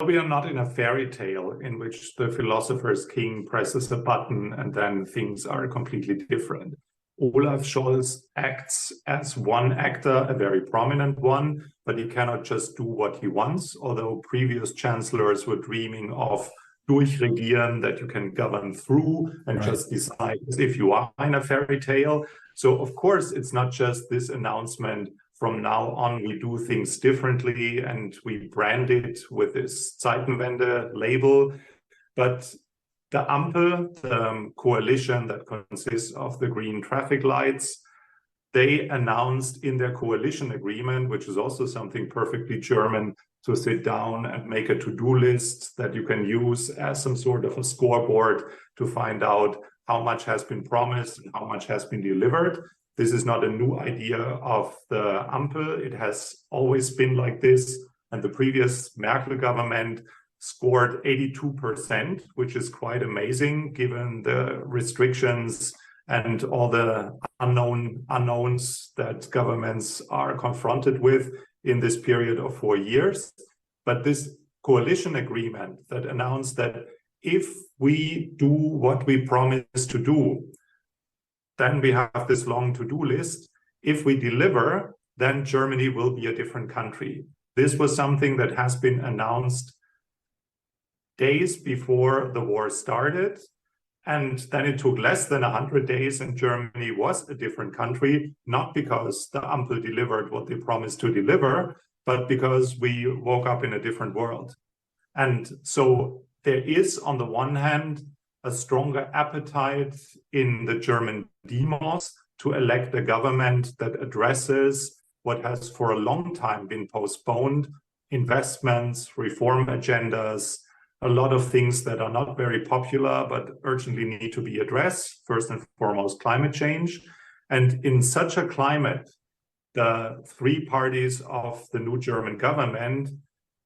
We are not in a fairy tale in which the philosopher's king presses a button and then things are completely different. Olaf Scholz acts as one actor, a very prominent one, but he cannot just do what he wants, although previous chancellors were dreaming of durchregieren, that you can govern through and just decide as if you are in a fairy tale. So of course, it's not just this announcement, from now on we do things differently and we brand it with this Zeitenwende label, but the Ampel, the coalition that consists of the green traffic lights, they announced in their coalition agreement, which is also something perfectly German, to sit down and make a to-do list that you can use as some sort of a scoreboard to find out how much has been promised and how much has been delivered. This is not a new idea of the Ampel. It has always been like this. And the previous Merkel government scored 82%, which is quite amazing given the restrictions and all the unknowns that governments are confronted with in this period of 4 years. But this coalition agreement that announced that if we do what we promise to do, then we have this long to-do list. If we deliver, then Germany will be a different country. This was something that has been announced days before the war started. And then it took less than 100 days and Germany was a different country, not because the Ampel delivered what they promised to deliver, but because we woke up in a different world. And so there is, on the one hand, a stronger appetite in the German demos to elect a government that addresses what has for a long time been postponed: investments, reform agendas, a lot of things that are not very popular but urgently need to be addressed. First and foremost, climate change. And in such a climate, the three parties of the new German government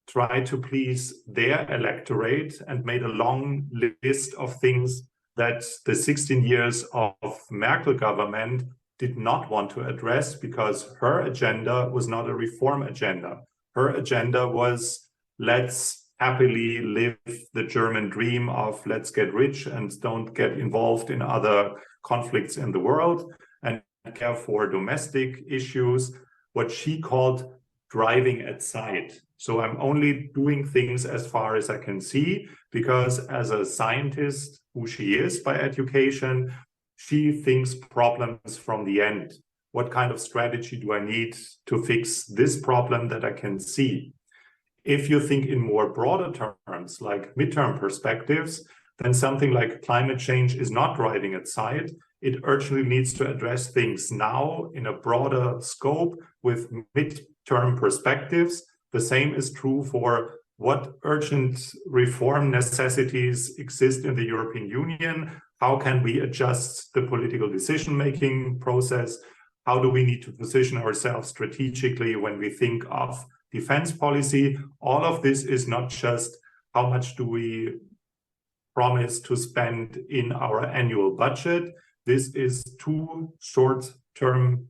try to please their electorate and made a long list of things that the 16 years of Merkel government did not want to address, because her agenda was not a reform agenda. Her agenda was, let's happily live the German dream of let's get rich and don't get involved in other conflicts in the world and care for domestic issues, what she called driving at sight. So I'm only doing things as far as I can see, because as a scientist, who she is by education, she thinks problems from the end. What kind of strategy do I need to fix this problem that I can see? If you think in more broader terms, like midterm perspectives, then something like climate change is not driving at sight. It urgently needs to address things now in a broader scope with midterm perspectives. The same is true for what urgent reform necessities exist in the European Union. How can we adjust the political decision-making process? How do we need to position ourselves strategically when we think of defense policy? All of this is not just how much do we promise to spend in our annual budget. This is too short-term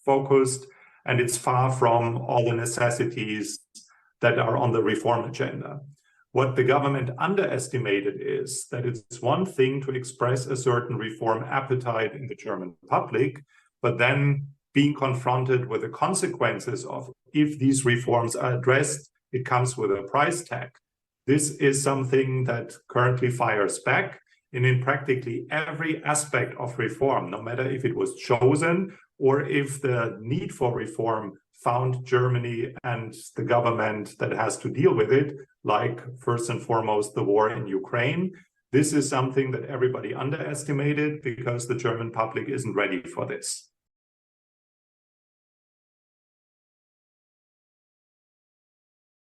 focused, and it's far from all the necessities that are on the reform agenda. What the government underestimated is that it's one thing to express a certain reform appetite in the German public, but then being confronted with the consequences of if these reforms are addressed, it comes with a price tag. This is something that currently fires back. And in practically every aspect of reform, no matter if it was chosen or if the need for reform found Germany and the government that has to deal with it, like first and foremost the war in Ukraine, this is something that everybody underestimated because the German public isn't ready for this.